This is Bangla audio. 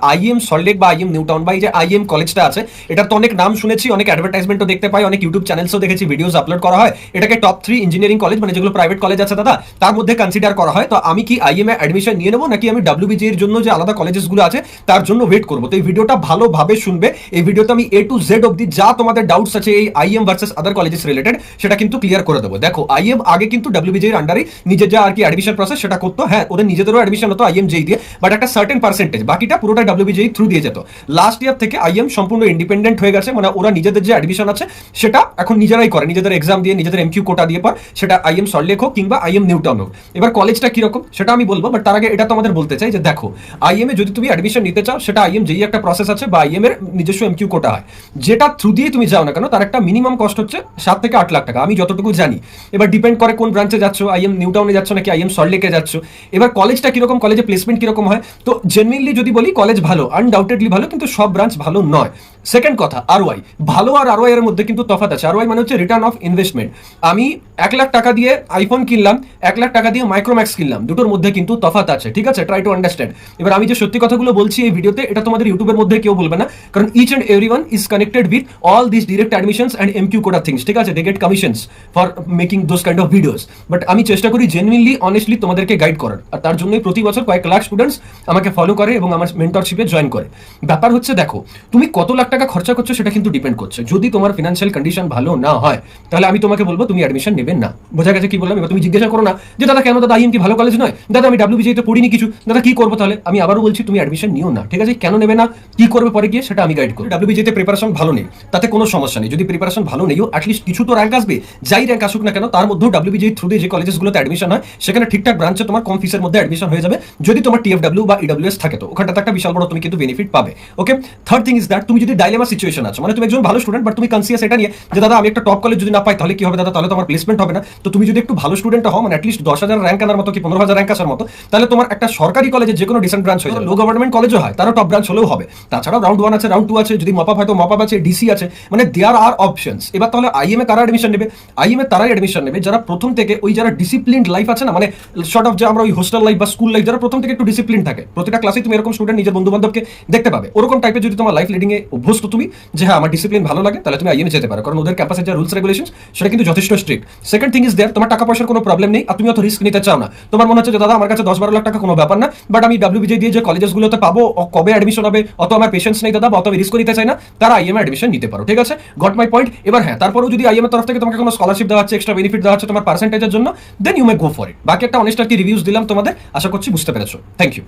আইএম সল্টলেক বা আইএম নিউ টাউন বা এই যে আইএম কলেজটা আছে, এটার তো অনেক নাম শুনেছি, অনেক অ্যাডভার্টাইজমেন্টও দেখতে পাই, অনেক ইউটিউব চ্যানেলসও দেখেছি, ভিডিওস আপলোড করা হয়। এটাকে টপ 3 ইঞ্জিনিয়ারিং কলেজ, মানে যেগুলো প্রাইভেট কলেজ আছে দাদা, তার মধ্যে কনসিডার করা হয়। তো আমি কি আইএম এ অ্যাডমিশন নিয়ে নেবো, নাকি আমি ডাব্লিউবিজি এর জন্য যে আলাদা কলেজেসগুলো আছে তার জন্য ওয়েট করবো? তো এই ভিডিওটা ভালোভাবে শুনবে। এই ভিডিওতে আমি A to Z অব্দি যা তোমাদের ডাউটস আছে এই আইএম ভার্সেস আদার কলেজেস রিলেটেড, সেটা কিন্তু ক্লিয়ার করে দেবো। দেখো, আইএম আগে কিন্তু ডাব্লিউবিজি এর আন্ডারে নিজের যা আর কি অ্যাডমিশন প্রসেস সেটা করতো। হ্যাঁ, ওদের নিজেদেরও অ্যাডমিশন হতো আইএম যেই দিয়ে, বাট একটা সার্টেন পার্সেন্টেজ, বাকিটা পুরোটা ডাব্লিউবিজি থ্রু দিয়ে যেত। লাস্ট ইয়ার থেকে আইএম সম্পূর্ণ ইন্ডিপেন্ডেন্ট হয়ে গেছে, মানে ওরা নিজেদের যে অ্যাডমিশন আছে সেটা এখন নিজেরাই করে, নিজেদের এক্সাম দিয়ে, নিজেদের এমকিউ কোটা দিয়ে পর, সেটা আইএম সল্টলেক হোক কিংবা আইএম নিউ টাউন হোক। এবার কলেজটা কিরকম সেটা আমি বলবো, বাট তার আগে এটা তো আমাদের বলতে চাই যে দেখো, আইএম এ যদি তুমি অ্যাডমিশন নিতে চাও, সেটা আইএম যেই একটা প্রসেস আছে বা আইএম এর নিজস্ব এমকিউ কোটা হয়, যেটা থ্রু দিয়ে তুমি যাও না কেন, তার একটা মিনিমাম কস্ট হচ্ছে 7 থেকে 8 লাখ টাকা, আমি যতটুকু জানি। এবার ডিপেন্ড করে কোন ব্রাঞ্চে যাচ্ছ, আইএম নিউ টাউনে যাচ্ছ নাকি আইএম সল্টলেকে যাচ্ছ। এবার কলেজটা কিরকম, কলেজে প্লেসমেন্ট কিরকম হয়, তো জেনুইনলি যদি বলি কলেজ ভালো, আনডাউটেডলি ভালো, কিন্তু সব ব্রাঞ্চ ভালো নয়। সেকেন্ড কথা, আরওয়াই ভালো, আর আরওয়াই এর মধ্যে কিন্তু তফাৎ আছে। আরওয়াই মানে হচ্ছে রিটার্ন অফ ইনভেস্টমেন্ট। আমি 1 লাখ টাকা দিয়ে আইফোন কিনলাম, 1 লাখ টাকা দিয়ে মাইক্রোম্যাক্স কিনলাম, দুটোর মধ্যে কিন্তু তফাৎ আছে, ঠিক আছে? Try to understand. এবার আমি যে সত্যি কথাগুলো বলছি এই ভিডিওতে, এটা তোমাদের ইউটিউবের মধ্যে কেউ বলবে না, কারণ each and everyone is connected with all this direct admissions and MQ quota things, ঠিক আছে? They get commissions for making those kind of videos. But আমি চেষ্টা করি জেনুইনলি অনেস্টলি তোমাদেরকে গাইড করার, আর তার জন্যই প্রতি বছর কয়েক লাখ স্টুডেন্টস আমাকে ফলো করে এবং আমার মেন্টরশিপে জয়েন করে। ব্যাপার হচ্ছে দেখো, তুমি কত লাখ টাকা খরচা করছো সেটা কিন্তু ডিপেন্ড করছে। যদি তোমার ফিনান্সিয়াল কন্ডিশন ভালো না হয়, তাহলে আমি তোমাকে বলবো তুমি অ্যাডমিশন নেবে না। বোঝা গেছে কি বললাম? এবার তুমি জিজ্ঞাসা করো না যে দাদা কেন, দাদা আইএম কি ভালো কলেজ নয়, দাদা আমি ডাব্লিউবিজিতে পড়িনি কিছু, দাদা কি করবো? তাহলে আমি আবারও বলছি তুমি অ্যাডমিশন নিও না, ঠিক আছে? কেন নেবে না, কি করবে পরে গিয়ে, সেটা আমি গাইড করি। ডাব্লিউবিজিতে প্রিপারেশন ভালো নেই তাতে কোনো সমস্যা নেই, যদি প্রিপারেশন ভালো নেই অ্যাটলিস্ট কিছু তো র্যাঙ্ক আসবে, যাই র্যাঙ্ক আসুক না কেন, তার মধ্যেও ডাব্লিউবিজি থ্রু দিয়ে যে কলেজেসগুলোতে অ্যাডমিশন হয় সেখানে ঠিকঠাক ব্রাঞ্চে তোমার কম ফিসের মধ্যে অ্যাডমিশন হয়ে যাবে। যদি তোমার টিএফডব্লিউ বা ইডব্লিউএস থাকে তো ওখানটাতে একটা বিশাল বড় তুমি কিন্তু বেনিফিট পাবে। ওকে, থার্ড থিং ইজ দ্যাট, তুমি যদি ডাইলেমা সিচুয়েশন আছো, মানে তুমি একজন ভালো স্টুডেন্ট বাট তুমি কনসিয়াস এটা নিয়ে যে দাদা আমি একটা টপ কলেজ যদি না পাই তাহলে কি হবে দাদা, তাহলে তো আমার প্লেসমেন্ট হবে না। তো তুমি যদি একটু ভালো স্টুডেন্ট হও, মানে অ্যাটলিস্ট 10,000 র্যাঙ্ক আনার মতো কি 15,000 র্যাঙ্ক আসার মতো, তাহলে তোমার একটা সরকারি কলেজে যে কোনো ডিসেন্ট ব্রাঞ্চ হয়ে যাবে। লো গভর্নমেন্ট কলেজও হয়, তারও টপ ব্রাঞ্চ হলেও হবে। তাছাড়াও রাউন্ড 1 আছে, রাউন্ড 2 আছে, যদি মপাপ হয় তো মপাপ আছে, ডিসি আছে, মানে দেয়ার আর অপশনস। এবার তাহলে আইএম এ কারা অ্যাডমিশন নেবে? আইএম এ তারাই অ্যাডমিশন নেবে যারা প্রথম থেকে ওই যারা ডিসিপ্লিনড লাইফ আছে না, মানে শর্ট অফ যে আমরা ওই হোস্টেল লাইফ বা স্কুল লাইফ, যারা প্রথম থেকে একটু ডিসিপ্লিন থাকে, প্রতিটা ক্লাসে তুমি এরকম স্টুডেন্ট নিজের বন্ধু বান্ধবকে দেখতে পাবে। ওরকম টাইপের যদি তোমার লাইফ লিডিং এ অভ্যস্ত তুমি, যে হ্যাঁ আমার ডিসিপ্লিন ভালো লাগে, তাহলে তুমি আইএম এ যেতে পারো, কারণ ওদের ক্যাম্পাসের যে রুলস রেগুলেশন সেটা কিন্তু যথেষ্ট strict. Second thing is there, তোমার টাকা পয়সার কোনো প্রবলেম নেই আর তুমি অত রিস্ক নিতে চাও না। তোমার মনে হচ্ছে যে দাদা আমার কাছে 10-12 লাখ টাকা কোনো ব্যাপার না, বাট আমি ডাব্লিউবিজি দিয়ে যে কলেজেসগুলোতে পাবো কবে অ্যাডমিশন হবে অত আমার পেশেন্স নেই দাদা, বা অত আমি রিস্ক নিতে চাই না, তারা আইএম অ্যাডমিশন নিতে পারো, ঠিক আছে? Got my point? এবার হ্যাঁ, তারপরেও যদি আইএম এর তরফ থেকে তোমাকে কোনো স্কলারশিপ দেওয়া হচ্ছে, এক্সট্রা বেনিফিট দেওয়া হচ্ছে তোমার পার্সেন্টেজের জন্য, দেন you may go for it. বাকি একটা অনেস্ট আর কি রিভিউজ দিলাম তোমাদের, আশা করছি বুঝতে পেরেছো। Thank you.